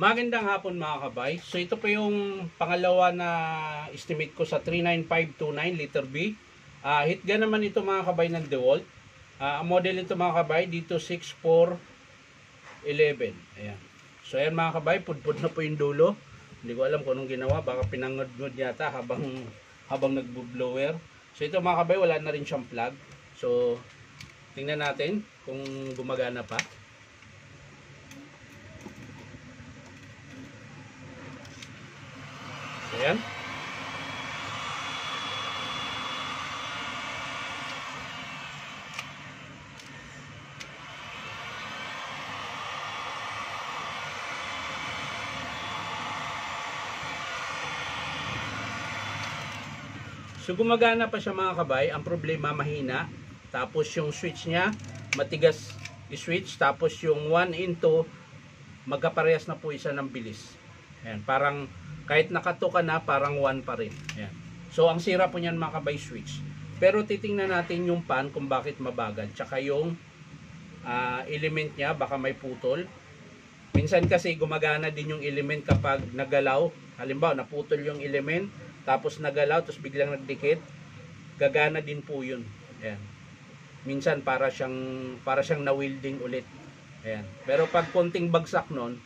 Magandang hapon mga kabay. So ito po yung pangalawa na estimate ko sa 39529 liter B. Hit gun naman ito mga kabay ng DeWalt. Ang model ito mga kabay dito 6411. Ayan. So ayan mga kabay, pudpud na po yung dulo. Hindi ko alam kung anong ginawa, baka pinangod-ngod yata habang nagbo-blower. So ito mga kabay, wala na rin siyang plug. So tingnan natin kung gumagana pa. Ayan. So gumagana pa siya mga kabay. Ang problema mahina. Tapos yung switch niya matigas i-switch. Tapos yung 1 into magkaparehas na po isa ng bilis. Ayan. Parang kahit nakato ka na, parang 1 pa rin. Ayan. So, ang sira po niyan mga kabay switch. Pero titingnan natin yung pan kung bakit mabagal. Tsaka yung element niya, baka may putol. Minsan kasi gumagana din yung element kapag nagalaw. Halimbawa, naputol yung element, tapos nagalaw, tapos biglang nagdikit. Gagana din po yun. Ayan. Minsan para siyang na-welding ulit. Ayan. Pero pag konting bagsak nun,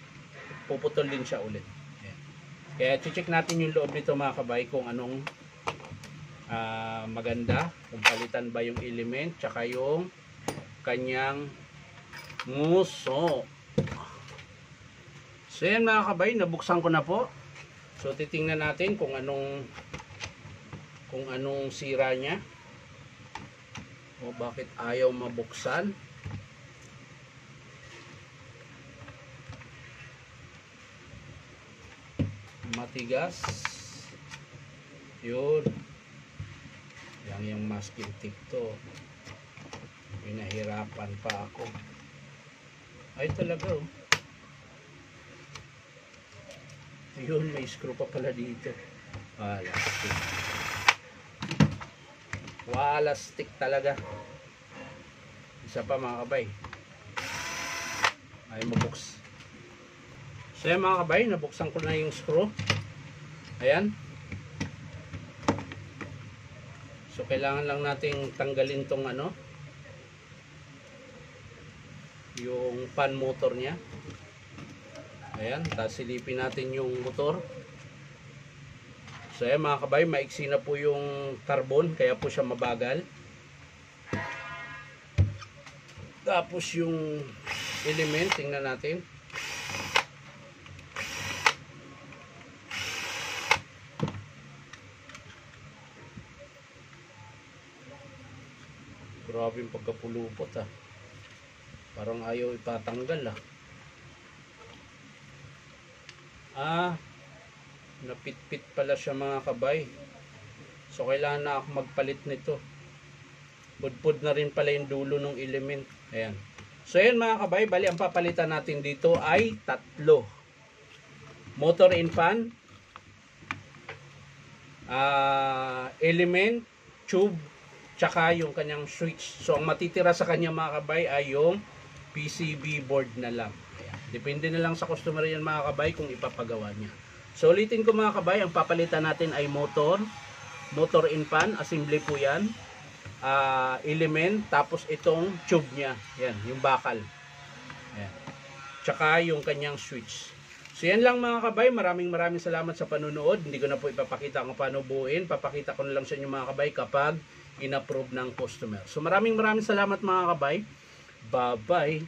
puputol din siya ulit. Kaya check natin yung loob nito mga kabay kung anong maganda. Kung palitan ba yung element tsaka yung kanyang nguso. So yan mga kabay, nabuksan ko na po. So titingnan natin kung anong sira niya. O bakit ayaw mabuksan. Matigas yun yung masking tip to, pinahirapan pa ako. Ay talaga oh. Yun, may screw pa pala dito. Walastik talaga. Isa pa mga kabay, ay mabuks. So yan mga kabay, nabuksan ko na yung screw. Ayan. So kailangan lang nating tanggalin tong yung fan motor niya. Ayan, tapos silipin natin yung motor. So ayan mga kabay, maiksi na po yung carbon, kaya po siya mabagal. Tapos yung element, tingnan natin. Grabe yung pagkapulupot parang ayaw ipatanggal napitpit pala siya mga kabay. So kailangan na ako magpalit nito. Pudpud na rin pala yung dulo ng element. Ayan. So ayan mga kabay, bali ang papalitan natin dito ay 3. Motor and fan, element, tube, tsaka yung kanyang switch. So ang matitira sa kanya mga kabay ay yung PCB board na lang. Ayan. Depende na lang sa customer yan mga kabay kung ipapagawa niya. So ulitin ko mga kabay, ang papalitan natin ay motor and fan, assembly po yan, element, tapos itong tube niya, yan, yung bakal. Ayan. Tsaka yung kanyang switch. So yan lang mga kabay, maraming salamat sa panunood. Hindi ko na po ipapakita kung paano buuin, papakita ko na lang sa inyo mga kabay kapag in-approve ng customer. So maraming salamat mga kabay. Bye-bye.